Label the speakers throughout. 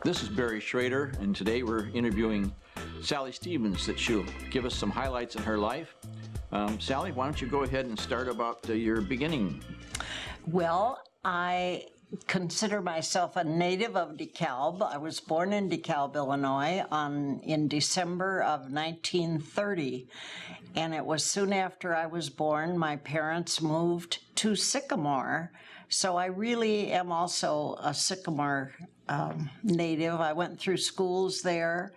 Speaker 1: This is Barry Schrader, and today we're interviewing Sally Stevens that she'll give us some highlights in her life. Sally, why don't you go ahead and start about your beginning?
Speaker 2: Well, I consider myself a native of DeKalb. I was born in DeKalb, Illinois in December of 1930, and it was soon after I was born my parents moved to Sycamore, so I really am also a Sycamore native. I went through schools there.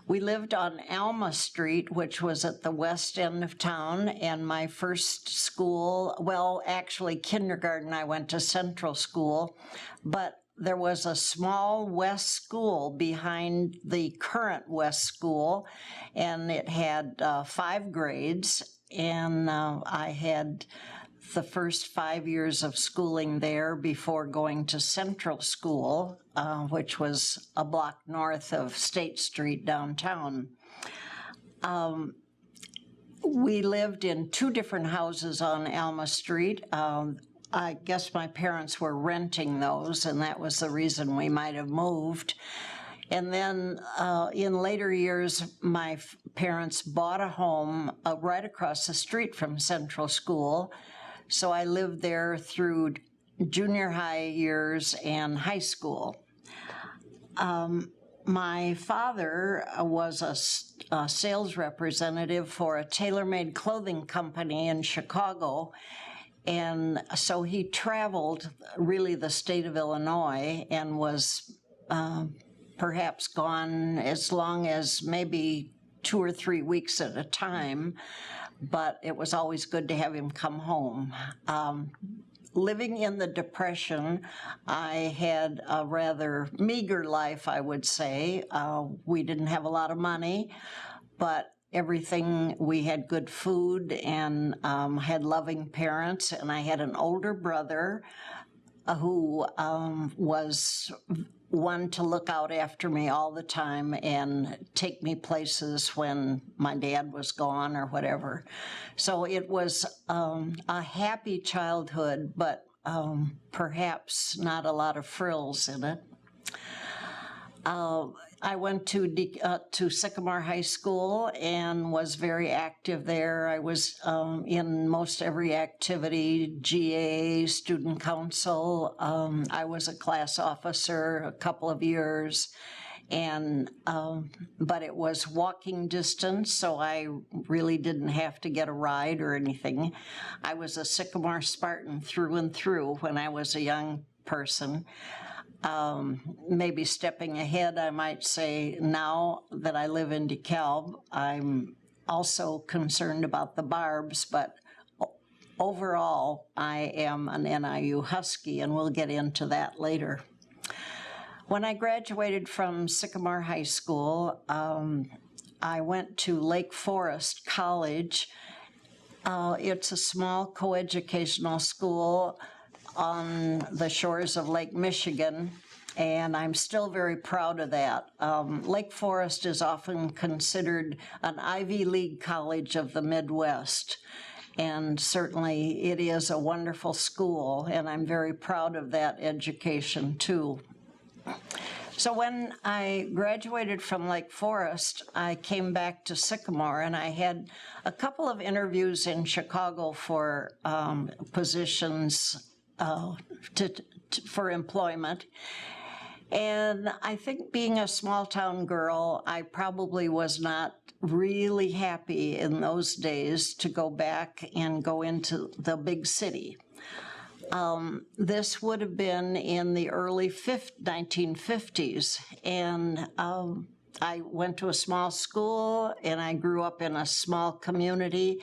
Speaker 2: We lived on Alma Street, which was at the west end of town, and my first school, well, actually kindergarten, I went to Central School, but there was a small West School behind the current West School, and it had 5 grades, and I had the first 5 years of schooling there before going to Central School, which was a block north of State Street downtown. We lived in 2 different houses on Alma Street. I guess my parents were renting those, and that was the reason we might have moved. And then in later years, my parents bought a home right across the street from Central School. So I lived there through junior high years and high school. My father was a sales representative for a tailor-made clothing company in Chicago, and so he traveled really the state of Illinois and was perhaps gone as long as maybe 2 or 3 weeks at a time, but it was always good to have him come home. Living in the Depression, I had a rather meager life, I would say. We didn't have a lot of money, but everything, we had good food and had loving parents, and I had an older brother who was one to look out after me all the time and take me places when my dad was gone or whatever. So it was a happy childhood, but perhaps not a lot of frills in it. I went to Sycamore High School and was very active there. I was in most every activity, GA, student council. I was a class officer a couple of years, and but it was walking distance, so I really didn't have to get a ride or anything. I was a Sycamore Spartan through and through when I was a young person. Maybe stepping ahead, I might say now that I live in DeKalb, I'm also concerned about the Barbs, but overall, I am an NIU Husky, and we'll get into that later. When I graduated from Sycamore High School, I went to Lake Forest College. It's a small coeducational school on the shores of Lake Michigan, and I'm still very proud of that. Lake Forest is often considered an Ivy League college of the Midwest, and certainly it is a wonderful school, and I'm very proud of that education too. So when I graduated from Lake Forest, I came back to Sycamore, and I had a couple of interviews in Chicago for positions for employment. And I think being a small-town girl, I probably was not really happy in those days to go back and go into the big city. This would have been in the early 1950s, and I went to a small school, and I grew up in a small community.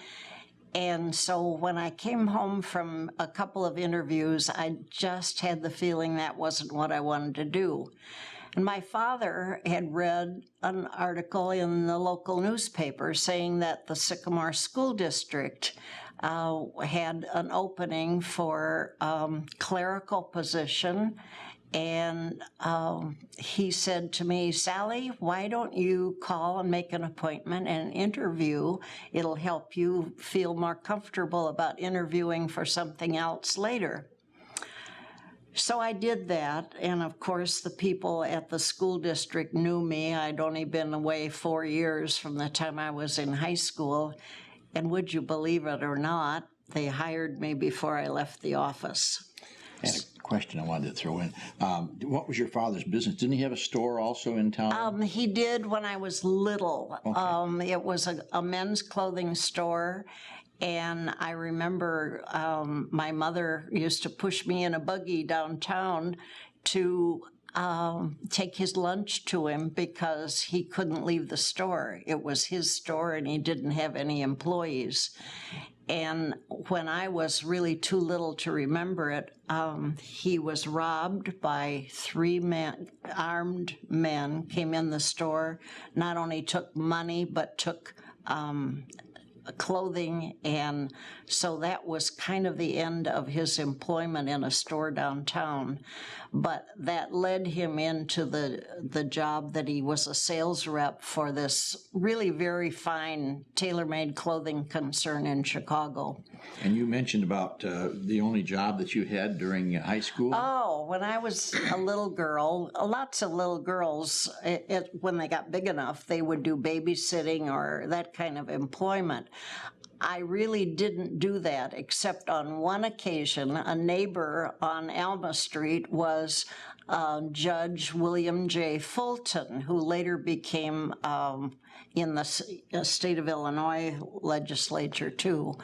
Speaker 2: And so when I came home from a couple of interviews, I just had the feeling that wasn't what I wanted to do. And my father had read an article in the local newspaper saying that the Sycamore School District had an opening for clerical position. And he said to me, Sally, why don't you call and make an appointment and interview? It'll help you feel more comfortable about interviewing for something else later. So I did that, and of course the people at the school district knew me. I'd only been away 4 years from the time I was in high school, and would you believe it or not, they hired me before I left the office.
Speaker 1: I had a question I wanted to throw in. What was your father's business? Didn't he have a store also in town?
Speaker 2: He did when I was little.
Speaker 1: Okay.
Speaker 2: It was a men's clothing store, and I remember my mother used to push me in a buggy downtown to take his lunch to him because he couldn't leave the store. It was his store, and he didn't have any employees. And when I was really too little to remember it, he was robbed by 3 armed men, came in the store, not only took money, but took clothing, and so that was kind of the end of his employment in a store downtown. But that led him into the job that he was a sales rep for this really very fine tailor-made clothing concern in Chicago.
Speaker 1: And you mentioned about the only job that you had during high school?
Speaker 2: Oh, when I was a little girl, lots of little girls, when they got big enough, they would do babysitting or that kind of employment. I really didn't do that, except on one occasion. A neighbor on Alma Street was Judge William J. Fulton, who later became in the state of Illinois legislature too.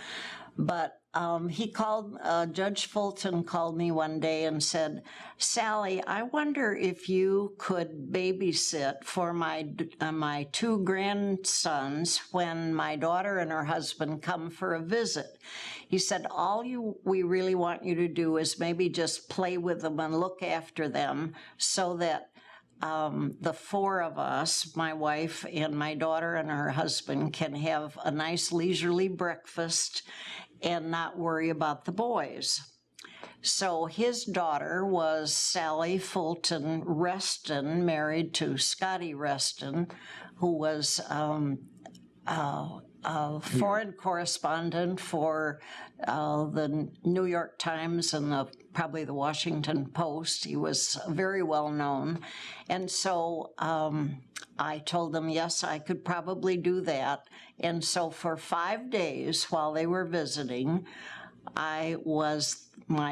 Speaker 2: But Judge Fulton called me one day and said, Sally, I wonder if you could babysit for my 2 grandsons when my daughter and her husband come for a visit. He said, we really want you to do is maybe just play with them and look after them so that the 4 of us, my wife and my daughter and her husband, can have a nice leisurely breakfast and not worry about the boys. So his daughter was Sally Fulton Reston, married to Scotty Reston, who was a foreign correspondent for the New York Times and probably the Washington Post. He was very well known. And so I told them, yes, I could probably do that. And so for 5 days while they were visiting, my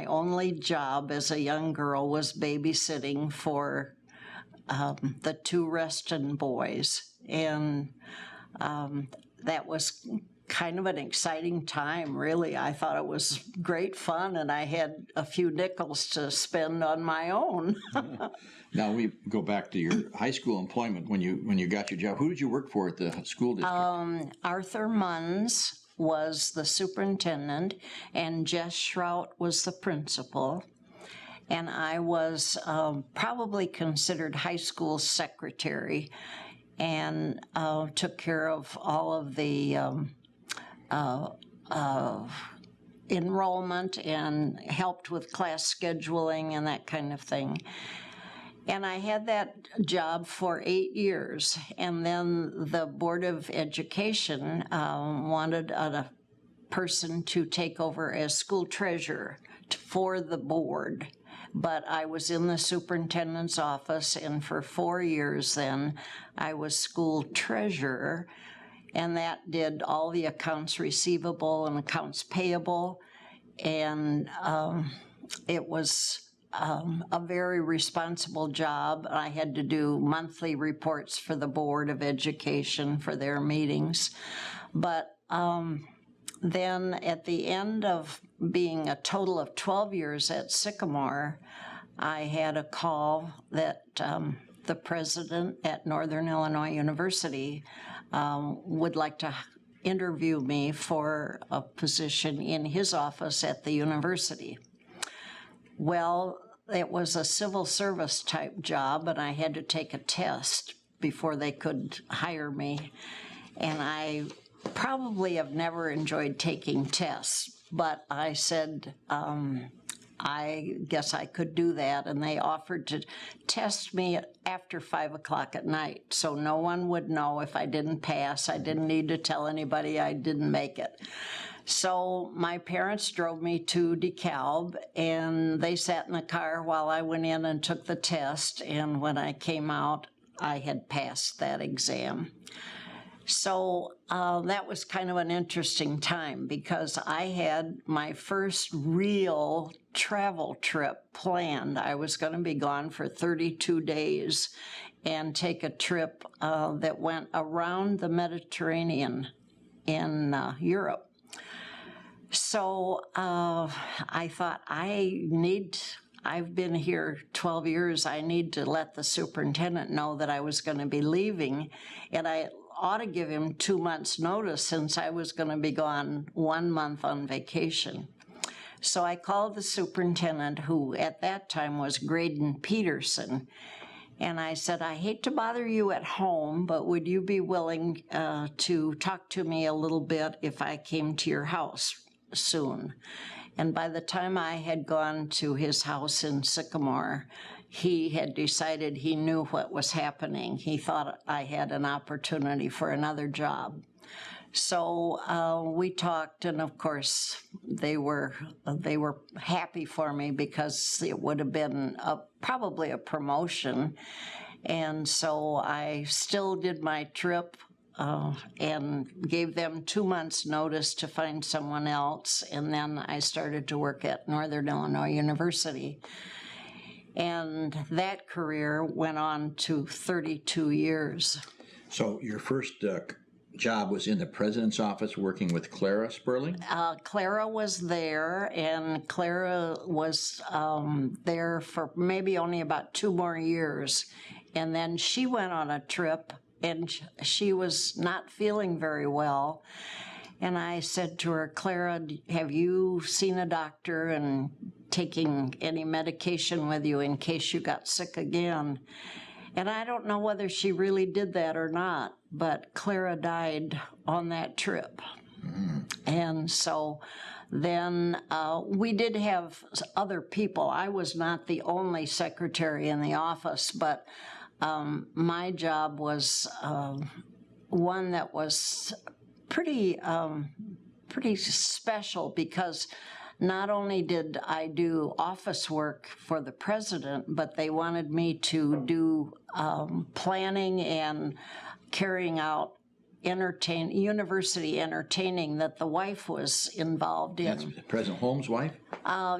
Speaker 2: only job as a young girl was babysitting for the 2 Reston boys. And that was kind of an exciting time, really. I thought it was great fun, and I had a few nickels to spend on my own.
Speaker 1: Now we go back to your high school employment when you got your job. Who did you work for at the school district?
Speaker 2: Arthur Munns was the superintendent, and Jess Schrout was the principal. And I was probably considered high school secretary, and took care of all of the enrollment and helped with class scheduling and that kind of thing. And I had that job for 8 years, and then the Board of Education wanted a person to take over as school treasurer for the board. But I was in the superintendent's office, and for 4 years then, I was school treasurer, and that did all the accounts receivable and accounts payable, and it was a very responsible job. I had to do monthly reports for the Board of Education for their meetings. But then at the end of being a total of 12 years at Sycamore, I had a call that the president at Northern Illinois University would like to interview me for a position in his office at the university. Well, it was a civil service type job, and I had to take a test before they could hire me. And I probably have never enjoyed taking tests, but I said, I guess I could do that, and they offered to test me after 5 o'clock at night, so no one would know if I didn't pass. I didn't need to tell anybody I didn't make it. So my parents drove me to DeKalb, and they sat in the car while I went in and took the test, and when I came out, I had passed that exam. So that was kind of an interesting time because I had my first real travel trip planned. I was going to be gone for 32 days and take a trip that went around the Mediterranean in Europe. So I thought, I've been here 12 years, I need to let the superintendent know that I was going to be leaving, and I ought to give him 2 months' notice since I was going to be gone 1 month on vacation. So I called the superintendent, who at that time was Graydon Peterson, and I said, I hate to bother you at home, but would you be willing to talk to me a little bit if I came to your house soon? And by the time I had gone to his house in Sycamore, he had decided he knew what was happening. He thought I had an opportunity for another job. So we talked, and of course they were happy for me because it would have been probably a promotion. And so I still did my trip and gave them 2 months' notice to find someone else, and then I started to work at Northern Illinois University. And that career went on to 32 years.
Speaker 1: So your first job was in the president's office working with Clara Sperling?
Speaker 2: Clara was there, and Clara was there for maybe only about 2 more years. And then she went on a trip, and she was not feeling very well. And I said to her, Clara, have you seen a doctor and taking any medication with you in case you got sick again? And I don't know whether she really did that or not, but Clara died on that trip. And so then we did have other people. I was not the only secretary in the office, but my job was one that was pretty special because not only did I do office work for the president, but they wanted me to do planning and carrying out university entertaining that the wife was involved in.
Speaker 1: That's President Holmes' wife?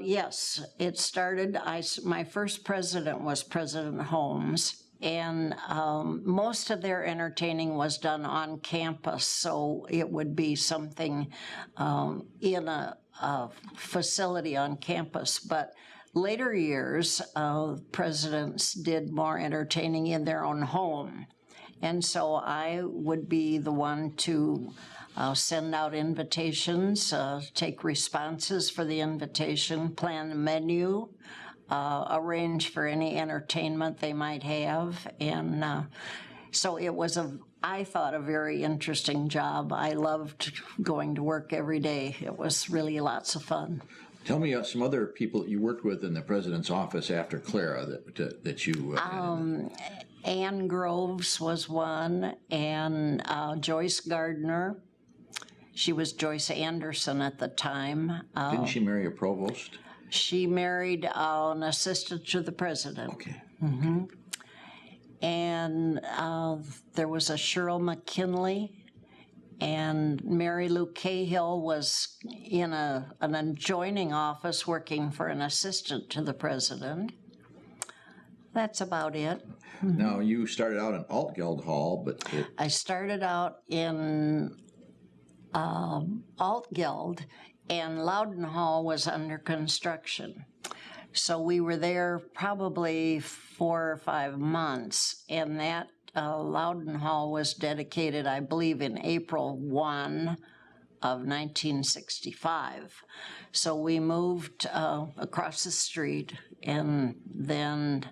Speaker 2: Yes, it started, my first president was President Holmes, and most of their entertaining was done on campus, so it would be something in a facility on campus. But later years, presidents did more entertaining in their own home. And so I would be the one to send out invitations, take responses for the invitation, plan the menu, arrange for any entertainment they might have. And so it was, I thought, a very interesting job. I loved going to work every day. It was really lots of fun.
Speaker 1: Tell me some other people that you worked with in the president's office after Clara that you...
Speaker 2: Ann Groves was one, and Joyce Gardner. She was Joyce Anderson at the time.
Speaker 1: Didn't she marry a provost?
Speaker 2: She married an assistant to the president.
Speaker 1: Okay.
Speaker 2: Mm-hmm. And there was a Cheryl McKinley, and Mary Lou Cahill was in an adjoining office working for an assistant to the president. That's about it.
Speaker 1: Now, you started out in Altgeld Hall, but...
Speaker 2: I started out in Altgeld, and Loudon Hall was under construction. So we were there probably 4 or 5 months, and that Loudon Hall was dedicated, I believe, in April 1 of 1965. So we moved across the street, and then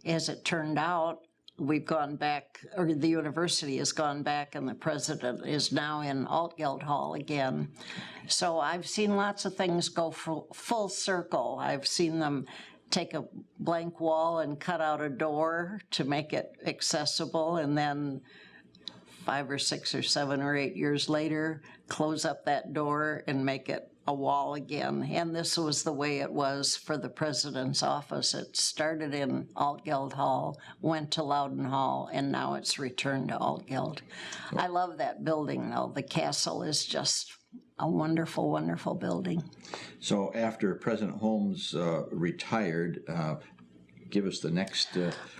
Speaker 2: as it turned out, we've gone back, or the university has gone back, and the president is now in Altgeld Hall again. So I've seen lots of things go full circle. I've seen them take a blank wall and cut out a door to make it accessible, and then 5 or 6 or 7 or 8 years later, close up that door and make it a wall again. And this was the way it was for the president's office. It started in Altgeld Hall, went to Loudon Hall, and now it's returned to Altgeld. I love that building, though. The castle is just a wonderful, wonderful building.
Speaker 1: So after President Holmes retired, give us the next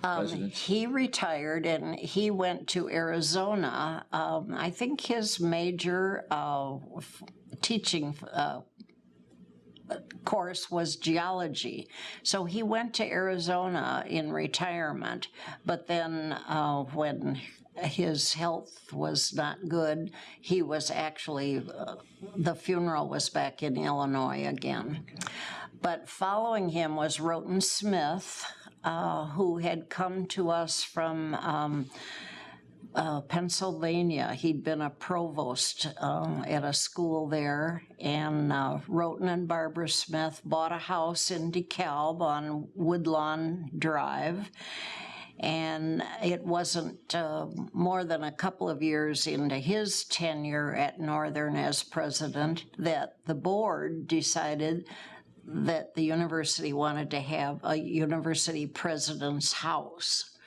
Speaker 1: president.
Speaker 2: He retired and he went to Arizona. I think his major teaching course was geology. So he went to Arizona in retirement, but then when his health was not good, he was actually, the funeral was back in Illinois again. But following him was Roten Smith, who had come to us from Pennsylvania. He'd been a provost at a school there, and Roten and Barbara Smith bought a house in DeKalb on Woodlawn Drive. And it wasn't more than a couple of years into his tenure at Northern as president that the board decided that the university wanted to have a university president's house.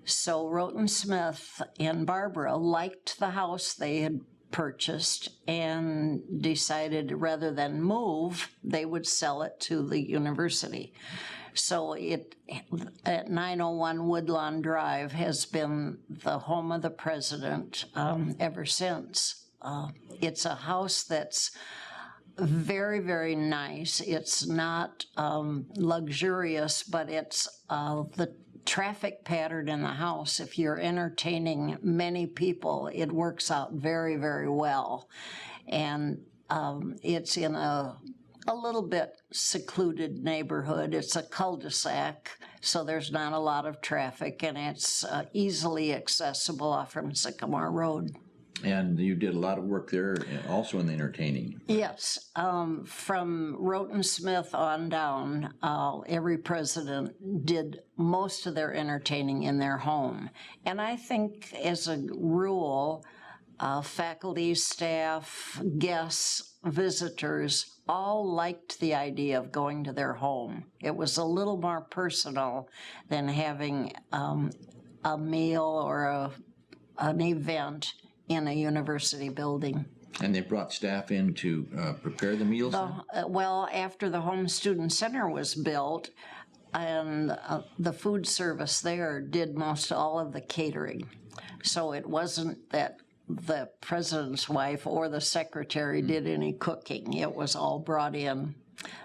Speaker 2: So Roten Smith and Barbara liked the house they had purchased and decided rather than move, they would sell it to the university. So it, at 901 Woodlawn Drive, has been the home of the president ever since. It's a house that's very, very nice. It's not luxurious, but it's the traffic pattern in the house. If you're entertaining many people, it works out very, very well. And it's in a little bit secluded neighborhood. It's a cul-de-sac, so there's not a lot of traffic, and it's easily accessible off from Sycamore Road.
Speaker 1: And you did a lot of work there, also in the entertaining.
Speaker 2: Yes, from Roten Smith on down, every president did most of their entertaining in their home. And I think as a rule, faculty, staff, guests, visitors all liked the idea of going to their home. It was a little more personal than having a meal or an event in a university building.
Speaker 1: And they brought staff in to prepare the meals?
Speaker 2: Well, after the Home Student Center was built, and the food service there did most all of the catering. So it wasn't that the president's wife or the secretary did any cooking. It was all brought in.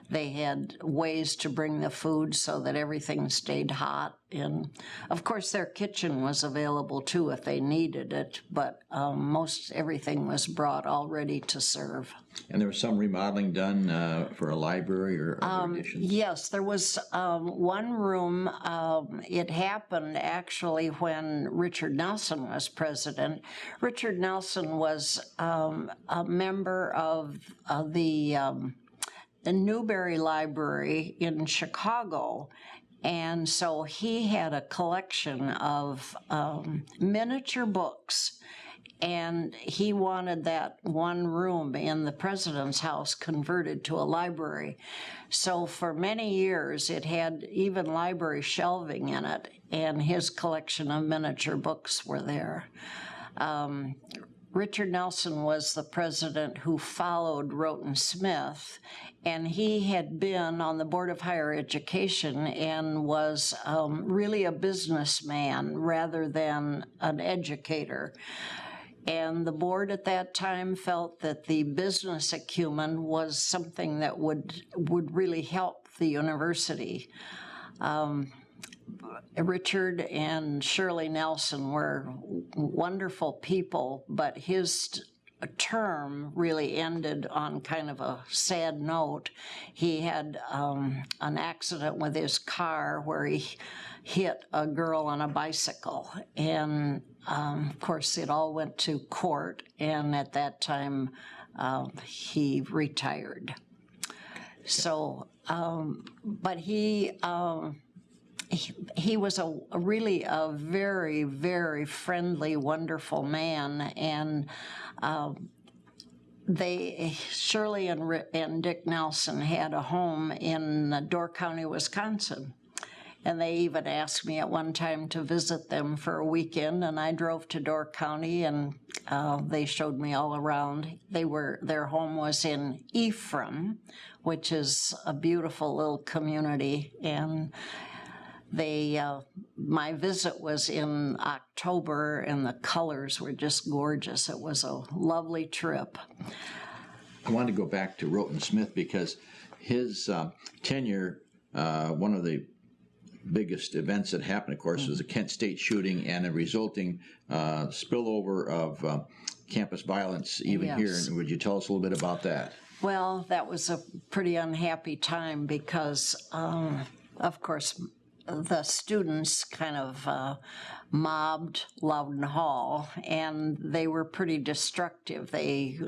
Speaker 2: They had ways to bring the food so that everything stayed hot. And of course their kitchen was available too if they needed it, but most everything was brought all ready to serve.
Speaker 1: And there was some remodeling done for a library or other additions?
Speaker 2: Yes, there was one room. It happened actually when Richard Nelson was president. Richard Nelson was a member of the Newberry Library in Chicago, and so he had a collection of miniature books, and he wanted that one room in the president's house converted to a library. So for many years it had even library shelving in it, and his collection of miniature books were there. Richard Nelson was the president who followed Roten Smith, and he had been on the Board of Higher Education and was really a businessman rather than an educator. And the board at that time felt that the business acumen was something that would really help the university. Richard and Shirley Nelson were wonderful people, but his term really ended on kind of a sad note. He had an accident with his car where he hit a girl on a bicycle, and of course it all went to court, and at that time he retired. So, but he was really a very, very friendly, wonderful man, and Shirley and Dick Nelson had a home in Door County, Wisconsin. And they even asked me at one time to visit them for a weekend, and I drove to Door County, and they showed me all around. Their home was in Ephraim, which is a beautiful little community, and my visit was in October, and the colors were just gorgeous. It was a lovely trip.
Speaker 1: I wanted to go back to Roten Smith because his tenure, one of the biggest events that happened, of course, was the Kent State shooting and a resulting spillover of campus violence even here. And would you tell us a little bit about that?
Speaker 2: Well, that was a pretty unhappy time because, of course, the students kind of mobbed Loudon Hall, and they were pretty destructive. They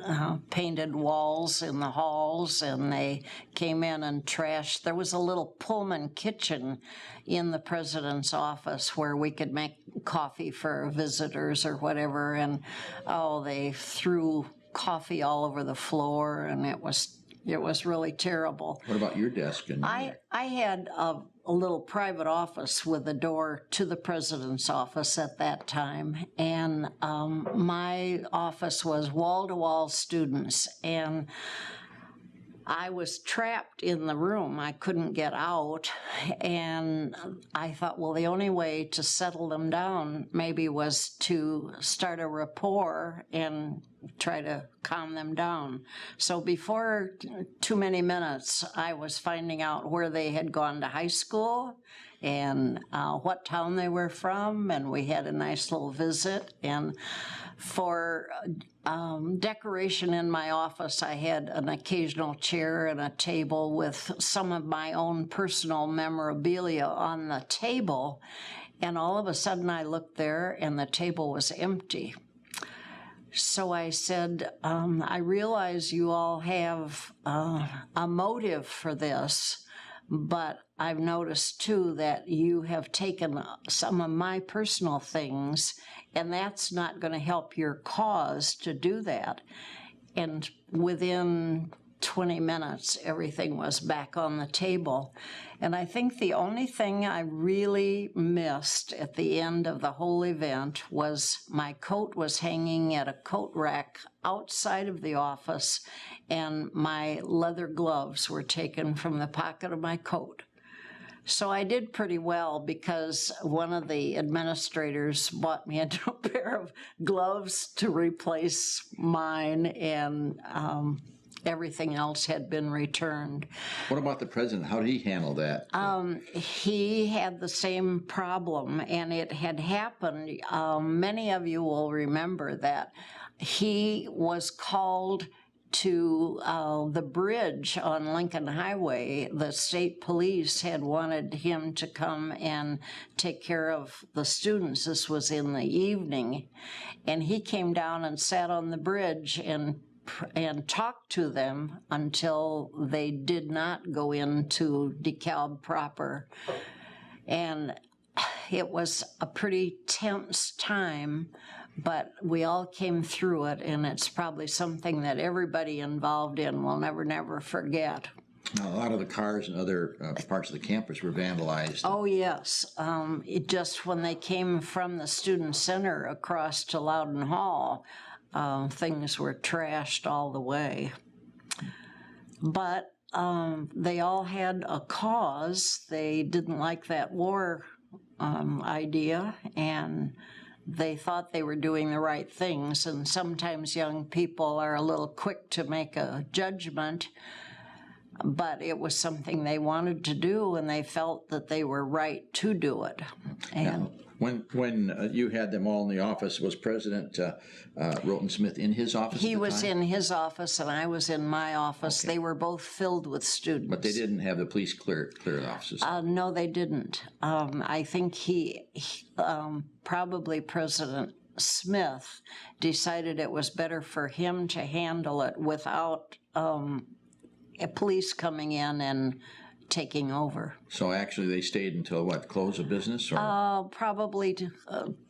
Speaker 2: painted walls in the halls, and they came in and trashed. There was a little Pullman kitchen in the president's office where we could make coffee for visitors or whatever, and they threw coffee all over the floor, and it was really terrible.
Speaker 1: What about your desk?
Speaker 2: I had a little private office with a door to the president's office at that time, and my office was wall-to-wall students, and I was trapped in the room. I couldn't get out, and I thought, well, the only way to settle them down maybe was to start a rapport and try to calm them down. So before too many minutes, I was finding out where they had gone to high school and what town they were from, and we had a nice little visit. And for decoration in my office, I had an occasional chair and a table with some of my own personal memorabilia on the table, and all of a sudden I looked there and the table was empty. So I said, I realize you all have a motive for this, but I've noticed too that you have taken some of my personal things, and that's not going to help your cause to do that. And within 20 minutes, everything was back on the table. And I think the only thing I really missed at the end of the whole event was my coat was hanging at a coat rack outside of the office, and my leather gloves were taken from the pocket of my coat. So I did pretty well because one of the administrators bought me a pair of gloves to replace mine, and everything else had been returned.
Speaker 1: What about the president? How did he handle that?
Speaker 2: He had the same problem, and it had happened. Many of you will remember that he was called to the bridge on Lincoln Highway. The state police had wanted him to come and take care of the students. This was in the evening, and he came down and sat on the bridge and talked to them until they did not go into DeKalb proper. And it was a pretty tense time, but we all came through it, and it's probably something that everybody involved in will never forget.
Speaker 1: Now, a lot of the cars and other parts of the campus were vandalized.
Speaker 2: Oh, yes. It just when they came from the student center across to Loudon Hall, things were trashed all the way. But they all had a cause. They didn't like that war idea, and they thought they were doing the right things. And sometimes young people are a little quick to make a judgment. but it was something they wanted to do, and they felt that they were right to do it. And
Speaker 1: When you had them all in the office, was President Roten Smith in his office
Speaker 2: he
Speaker 1: at the
Speaker 2: was
Speaker 1: time?
Speaker 2: in his office, and I was in my office. They were both filled with students.
Speaker 1: But they didn't have the police clear the offices.
Speaker 2: No, they didn't. I think probably President Smith decided it was better for him to handle it without a police coming in and taking over.
Speaker 1: So actually they stayed until what, close of business? Or?
Speaker 2: Probably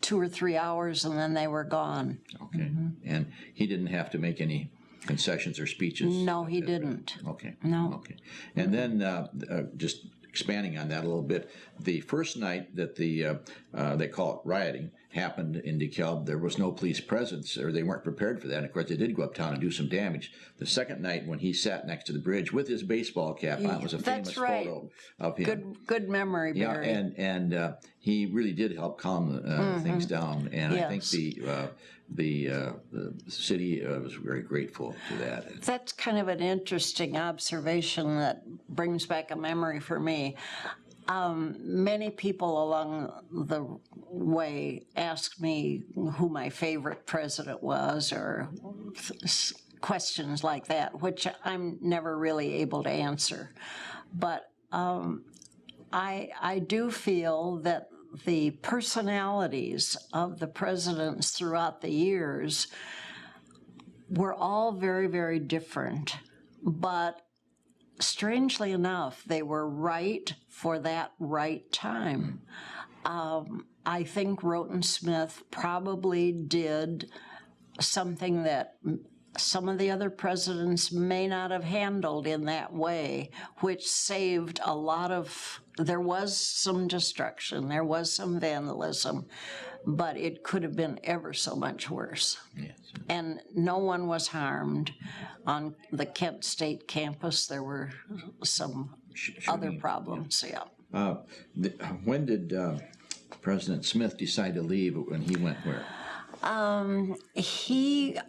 Speaker 2: 2 or 3 hours, and then they were gone.
Speaker 1: Okay. And he didn't have to make any concessions or speeches?
Speaker 2: No, he didn't.
Speaker 1: Okay.
Speaker 2: No.
Speaker 1: Okay. And then just expanding on that a little bit, the first night that they call it rioting happened in DeKalb, there was no police presence, or they weren't prepared for that. And of course, they did go uptown and do some damage. The second night, when he sat next to the bridge with his baseball cap on, it was a famous photo of him.
Speaker 2: Good memory, Barry.
Speaker 1: Yeah, and he really did help calm things down. And I think the city was very grateful to that.
Speaker 2: That's kind of an interesting observation that brings back a memory for me. Many people along the way asked me who my favorite president was, or questions like that, which I'm never really able to answer. But I do feel that the personalities of the presidents throughout the years were all very, very different, but strangely enough, they were right for that right time. I think Roten Smith probably did something that some of the other presidents may not have handled in that way, which saved a lot of, there was some destruction, there was some vandalism, but it could have been ever so much worse.
Speaker 1: Yes.
Speaker 2: And no one was harmed. On the Kent State campus, there were some other problems,
Speaker 1: When did President Smith decide to leave? When he went where?
Speaker 2: He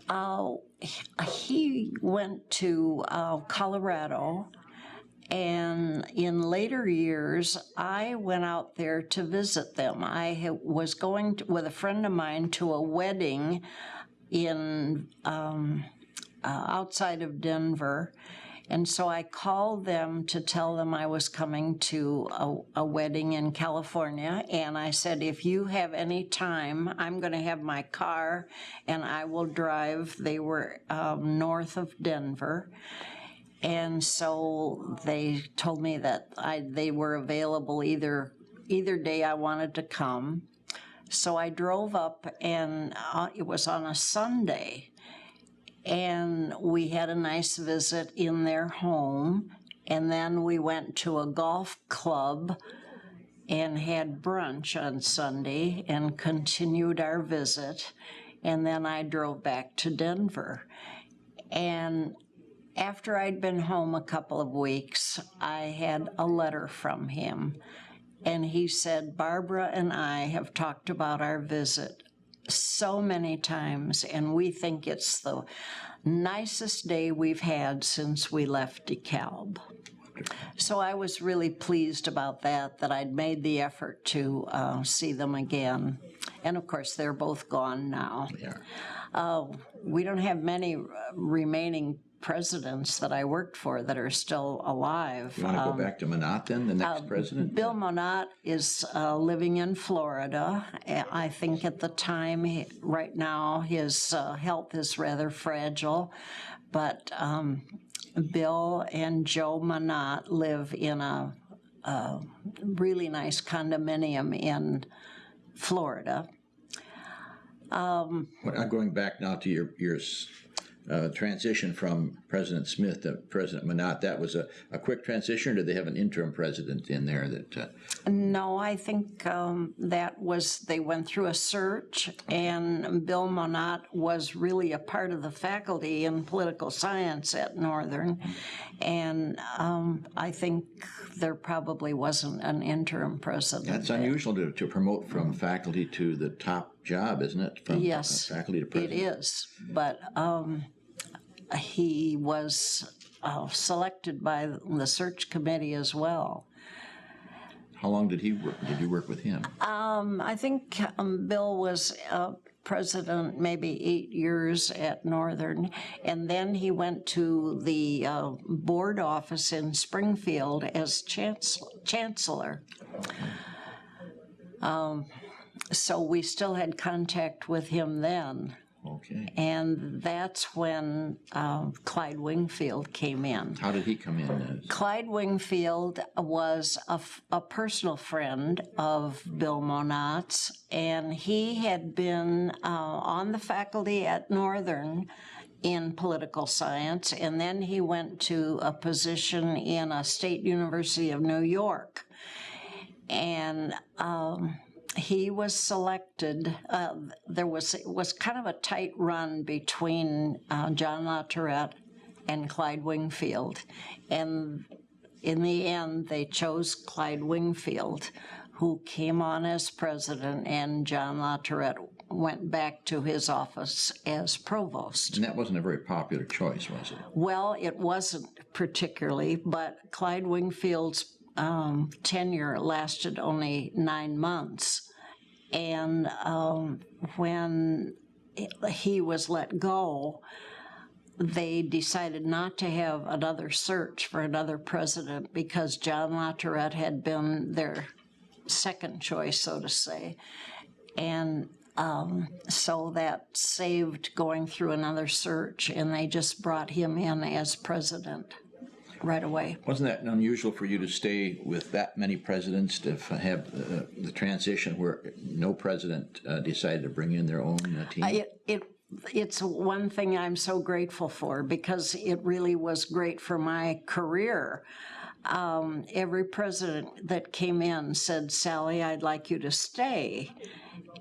Speaker 2: went to Colorado, and in later years, I went out there to visit them. I was going with a friend of mine to a wedding in outside of Denver, and so I called them to tell them I was coming to a wedding in California, and I said, if you have any time, I'm going to have my car, and I will drive. They were north of Denver, and so they told me that they were available either day I wanted to come. So I drove up, and it was on a Sunday, and we had a nice visit in their home, and then we went to a golf club and had brunch on Sunday and continued our visit, and then I drove back to Denver. And after I'd been home a couple of weeks, I had a letter from him, and he said, Barbara and I have talked about our visit so many times, and we think it's the nicest day we've had since we left DeKalb. So I was really pleased about that I'd made the effort to see them again. And of course, they're both gone now. We don't have many remaining presidents that I worked for that are still alive.
Speaker 1: You want to go back to Monat then, the next president?
Speaker 2: Bill Monat is living in Florida. I think at the time, right now, his health is rather fragile, but Bill and Joe Monat live in a really nice condominium in Florida.
Speaker 1: Going back now to your transition from President Smith to President Monat, that was a quick transition, or did they have an interim president in there that...
Speaker 2: No, I think they went through a search, and Bill Monat was really a part of the faculty in political science at Northern, and I think there probably wasn't an interim president.
Speaker 1: That's unusual to promote from faculty to the top job, isn't it? From
Speaker 2: yes,
Speaker 1: faculty to president.
Speaker 2: It is, but he was selected by the search committee as well.
Speaker 1: How long did he work? Did you work with him?
Speaker 2: I think Bill was president maybe 8 years at Northern, and then he went to the board office in Springfield as chancellor. So we still had contact with him then.
Speaker 1: Okay.
Speaker 2: And that's when Clyde Wingfield came in.
Speaker 1: How did he come in?
Speaker 2: Clyde Wingfield was a personal friend of Bill Monat's, and he had been on the faculty at Northern in political science, and then he went to a position in a state university of New York. And he was selected. It was kind of a tight run between John LaTourette and Clyde Wingfield. And in the end, they chose Clyde Wingfield, who came on as president, and John LaTourette went back to his office as provost.
Speaker 1: And that wasn't a very popular choice, was it?
Speaker 2: Well, it wasn't particularly, but Clyde Wingfield's tenure lasted only 9 months. And when he was let go, they decided not to have another search for another president because John LaTourette had been their second choice, so to say. And so that saved going through another search, and they just brought him in as president right away.
Speaker 1: Wasn't that unusual for you to stay with that many presidents, to have the transition where no president decided to bring in their own team?
Speaker 2: It's one thing I'm so grateful for, because it really was great for my career. Every president that came in said, "Sally, I'd like you to stay."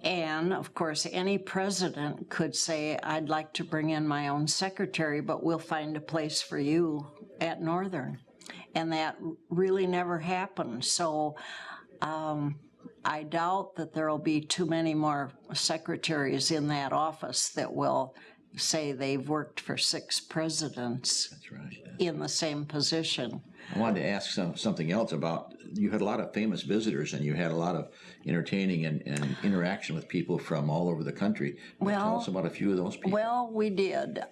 Speaker 2: And, of course, any president could say, "I'd like to bring in my own secretary, but we'll find a place for you at Northern." And that really never happened. So I doubt that there will be too many more secretaries in that office that will say they've worked for 6 presidents.
Speaker 1: That's right.
Speaker 2: In the same position.
Speaker 1: I wanted to ask something else about, you had a lot of famous visitors, and you had a lot of entertaining and interaction with people from all over the country. Tell us about a few of those people.
Speaker 2: Well, we did.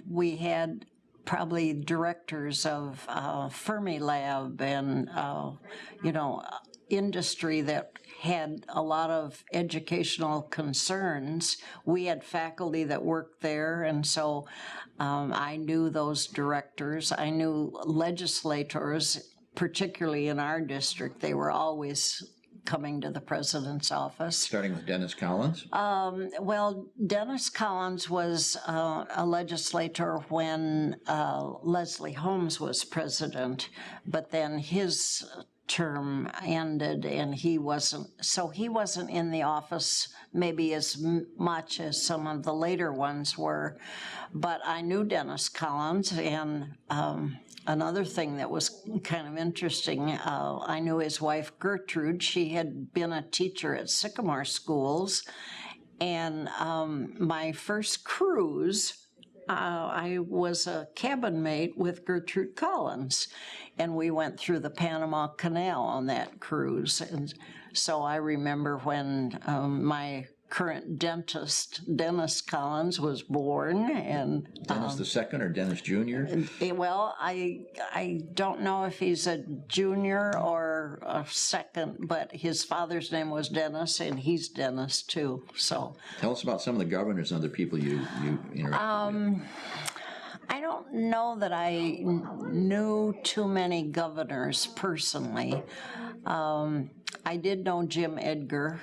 Speaker 2: We had probably directors of Fermilab and, industry that had a lot of educational concerns. We had faculty that worked there, and so I knew those directors. I knew legislators, particularly in our district. They were always coming to the president's office.
Speaker 1: Starting with Dennis Collins?
Speaker 2: Well, Dennis Collins was a legislator when Leslie Holmes was president, but then his term ended, and he wasn't in the office maybe as much as some of the later ones were. But I knew Dennis Collins, and another thing that was kind of interesting, I knew his wife Gertrude. She had been a teacher at Sycamore schools, and my first cruise, I was a cabin mate with Gertrude Collins, and we went through the Panama Canal on that cruise. And so I remember when my current dentist, Dennis Collins, was born. And
Speaker 1: Dennis the second or Dennis Jr.?
Speaker 2: Well, I don't know if he's a junior or a second, but his father's name was Dennis, and he's Dennis too. So
Speaker 1: tell us about some of the governors and other people you interacted with.
Speaker 2: I don't know that I knew too many governors personally. I did know Jim Edgar,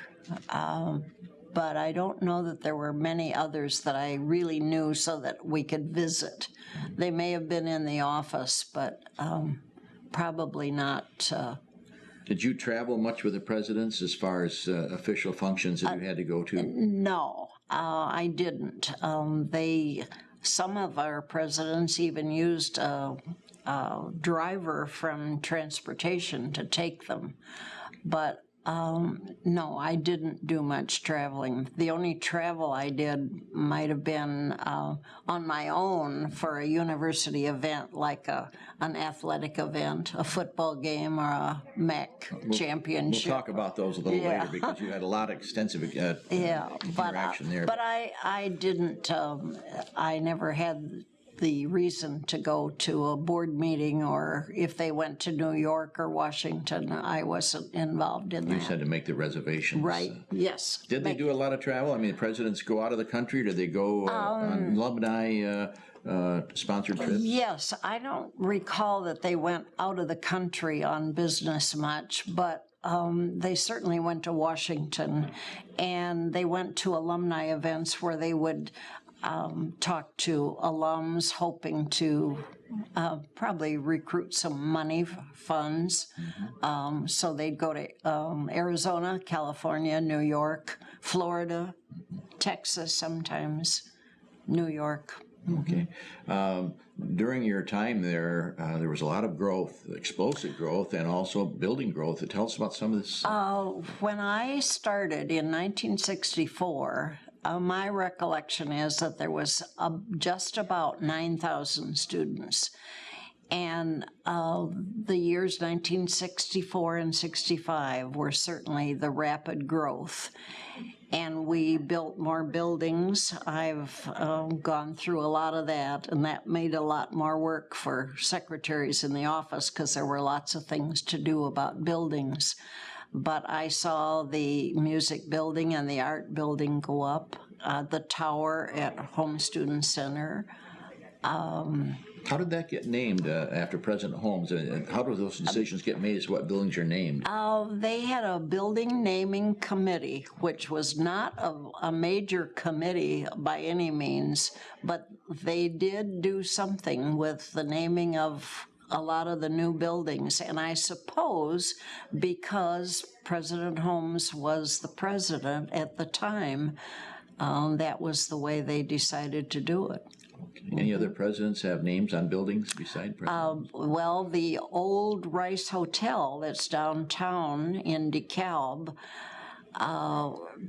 Speaker 2: but I don't know that there were many others that I really knew so that we could visit. They may have been in the office, but probably not.
Speaker 1: Did you travel much with the presidents as far as official functions that you had to go to?
Speaker 2: No, I didn't. Some of our presidents even used a driver from transportation to take them. But No, I didn't do much traveling. The only travel I did might have been on my own for a university event, like an athletic event, a football game, or a MAC
Speaker 1: We'll
Speaker 2: championship.
Speaker 1: talk about those a little later because you had a lot of extensive interaction there.
Speaker 2: But I didn't, I never had the reason to go to a board meeting, or if they went to New York or Washington, I wasn't involved in
Speaker 1: You
Speaker 2: that.
Speaker 1: just had to make the reservations.
Speaker 2: Right, yes.
Speaker 1: Did they do a lot of travel? I mean, presidents go out of the country, or did they go on alumni sponsored trips?
Speaker 2: Yes, I don't recall that they went out of the country on business much, but they certainly went to Washington, and they went to alumni events where they would talk to alums, hoping to probably recruit some money funds. So they'd go to Arizona, California, New York, Florida, Texas sometimes, New York.
Speaker 1: Okay. During your time there, there was a lot of growth, explosive growth, and also building growth. Tell us about some of this.
Speaker 2: When I started in 1964, my recollection is that there was just about 9,000 students. And the years 1964 and 65 were certainly the rapid growth. And we built more buildings. I've gone through a lot of that, and that made a lot more work for secretaries in the office because there were lots of things to do about buildings. But I saw the music building and the art building go up, the tower at Home Student Center.
Speaker 1: How did that get named after President Holmes? And how do those decisions get made as to what buildings are named?
Speaker 2: They had a building naming committee, which was not a major committee by any means, but they did do something with the naming of a lot of the new buildings. And I suppose because President Holmes was the president at the time, that was the way they decided to do it.
Speaker 1: Any other presidents have names on buildings beside President?
Speaker 2: Well, the old Rice Hotel that's downtown in DeKalb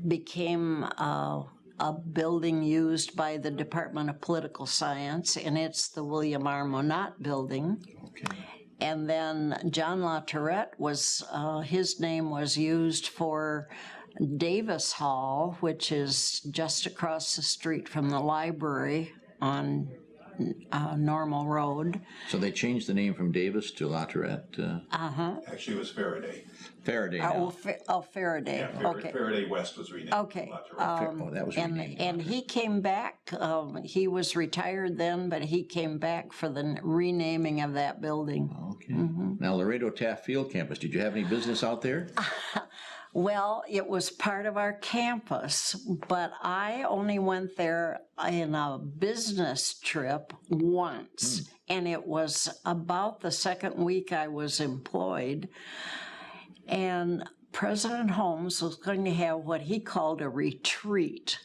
Speaker 2: became a building used by the Department of Political Science, and it's the William R. Monat Building.
Speaker 1: Okay.
Speaker 2: And then John LaTourette was, his name was used for Davis Hall, which is just across the street from the library on Normal Road.
Speaker 1: So they changed the name from Davis to LaTourette?
Speaker 3: Actually, it was Faraday.
Speaker 1: Faraday now.
Speaker 2: Faraday.
Speaker 3: Yeah,
Speaker 2: Okay.
Speaker 3: Faraday West was renamed.
Speaker 2: Okay.
Speaker 1: That was renamed.
Speaker 2: And he came back. He was retired then, but he came back for the renaming of that building.
Speaker 1: Okay. Now, Laredo Taft Field campus, did you have any business out there?
Speaker 2: Well, it was part of our campus, but I only went there in a business trip once, and it was about the second week I was employed, and President Holmes was going to have what he called a retreat,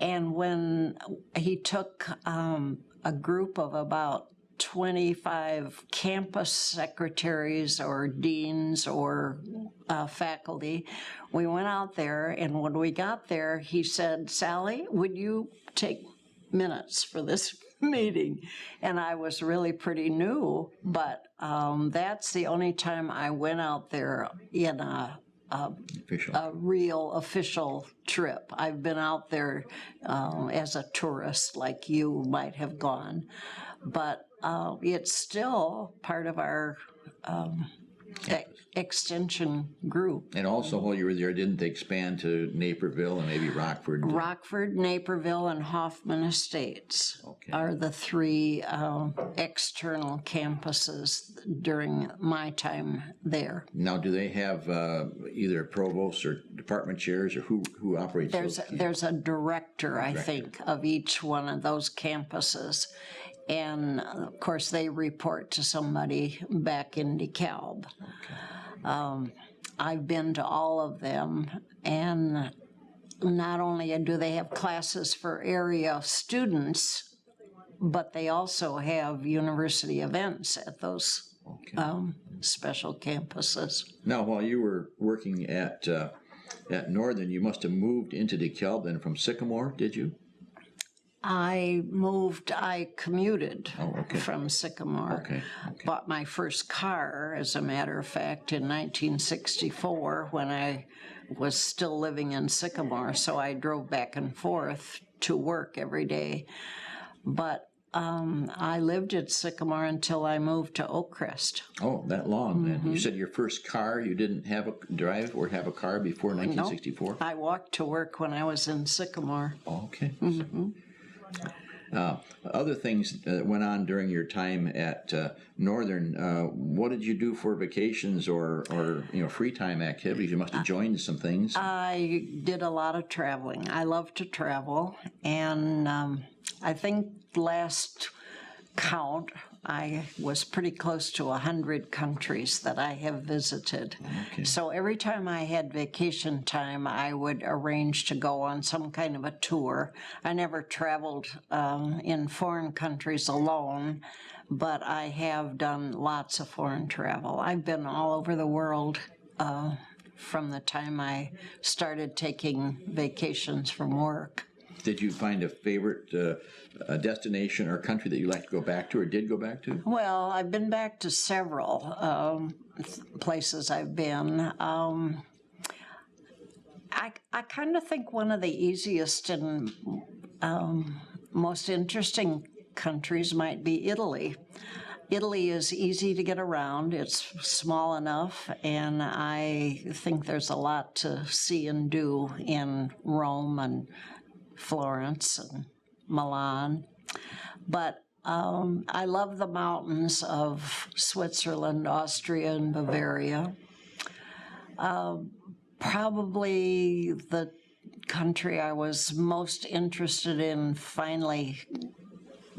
Speaker 2: and when he took a group of about 25 campus secretaries or deans or faculty. We went out there, and when we got there, he said, "Sally, would you take minutes for this meeting?" And I was really pretty new, but that's the only time I went out there in a real official trip. I've been out there as a tourist, like you might have gone, but it's still part of our extension group.
Speaker 1: And also, while you were there, didn't they expand to Naperville and maybe Rockford?
Speaker 2: Rockford, Naperville, and Hoffman Estates are the three external campuses during my time there.
Speaker 1: Now, do they have either provosts or department chairs, or who operates those?
Speaker 2: There's a director, I think, of each one of those campuses. And, of course, they report to somebody back in DeKalb. I've been to all of them, and not only do they have classes for area students, but they also have university events at those special campuses.
Speaker 1: Now, while you were working at Northern, you must have moved into DeKalb then from Sycamore, did you?
Speaker 2: I commuted
Speaker 1: okay.
Speaker 2: from Sycamore.
Speaker 1: Okay.
Speaker 2: Bought my first car, as a matter of fact, in 1964 when I was still living in Sycamore, so I drove back and forth to work every day. But I lived at Sycamore until I moved to Oakcrest.
Speaker 1: Oh, that long then. You said your first car, you didn't have a drive or have a car before 1964?
Speaker 2: I walked to work when I was in Sycamore.
Speaker 1: Oh, okay. Other things that went on during your time at Northern, what did you do for vacations or free time activities? You must have joined some things.
Speaker 2: I did a lot of traveling. I love to travel, and I think last count, I was pretty close to 100 countries that I have visited.
Speaker 1: Okay.
Speaker 2: So every time I had vacation time, I would arrange to go on some kind of a tour. I never traveled in foreign countries alone, but I have done lots of foreign travel. I've been all over the world from the time I started taking vacations from work.
Speaker 1: Did you find a favorite destination or country that you like to go back to or did go back to?
Speaker 2: Well, I've been back to several places I've been. I kind of think one of the easiest and most interesting countries might be Italy. Italy is easy to get around. It's small enough, and I think there's a lot to see and do in Rome and Florence and Milan. But I love the mountains of Switzerland, Austria, and Bavaria. Probably the country I was most interested in finally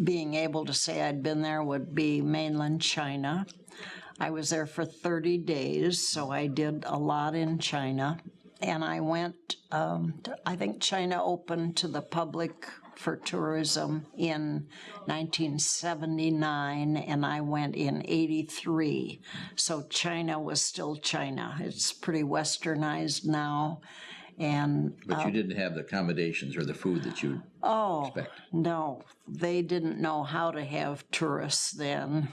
Speaker 2: being able to say I'd been there would be mainland China. I was there for 30 days, so I did a lot in China. And I went, I think China opened to the public for tourism in 1979, and I went in 83. So China was still China. It's pretty westernized now.
Speaker 1: But you didn't have the accommodations or the food that you expect.
Speaker 2: No, they didn't know how to have tourists then.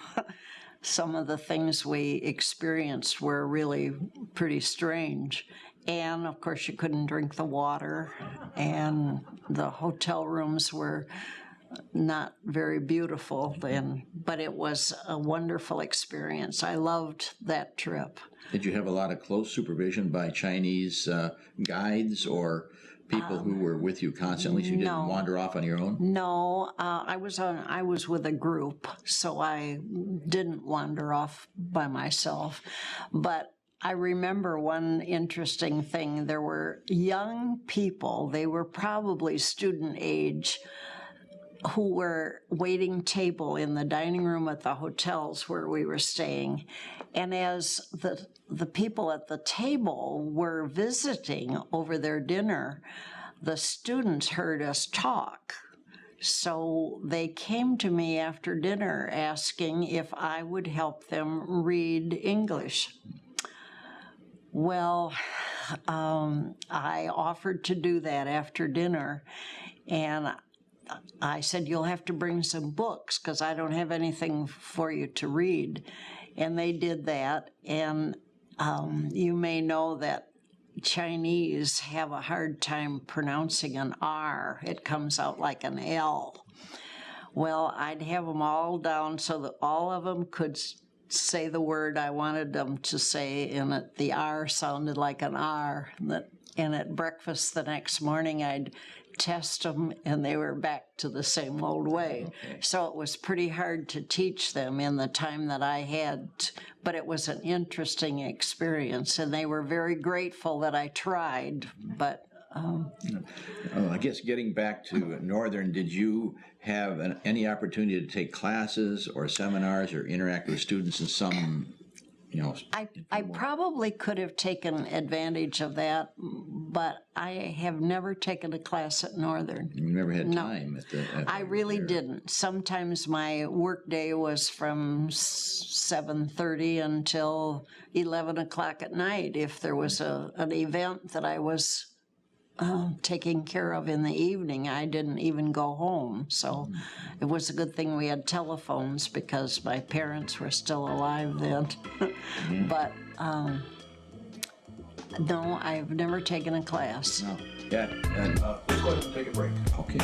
Speaker 2: Some of the things we experienced were really pretty strange. And, of course, you couldn't drink the water, and the hotel rooms were not very beautiful then, but it was a wonderful experience. I loved that trip.
Speaker 1: Did you have a lot of close supervision by Chinese guides or people who were with you constantly so you didn't wander off on your own?
Speaker 2: No, I was with a group, so I didn't wander off by myself. But I remember one interesting thing. There were young people, they were probably student age, who were waiting table in the dining room at the hotels where we were staying. And as the people at the table were visiting over their dinner, the students heard us talk. So they came to me after dinner asking if I would help them read English. Well, I offered to do that after dinner, and I said, you'll have to bring some books because I don't have anything for you to read. And they did that, and you may know that Chinese have a hard time pronouncing an R. It comes out like an L. Well, I'd have them all down so that all of them could say the word I wanted them to say, and the R sounded like an R. And at breakfast the next morning, I'd test them, and they were back to the same old way. Okay. So it was pretty hard to teach them in the time that I had, but it was an interesting experience, and they were very grateful that I tried, but
Speaker 1: I guess getting back to Northern, did you have any opportunity to take classes or seminars or interact with students in some,
Speaker 2: I probably could have taken advantage of that, but I have never taken a class at Northern.
Speaker 1: You never had time at the.
Speaker 2: I really didn't. Sometimes my work day was from 7:30 until 11 o'clock at night. If there was an event that I was taking care of in the evening, I didn't even go home. So it was a good thing we had telephones because my parents were still alive then. But no, I've never taken a class.
Speaker 1: No. Yeah.
Speaker 3: Let's go ahead and take a break.
Speaker 1: Okay.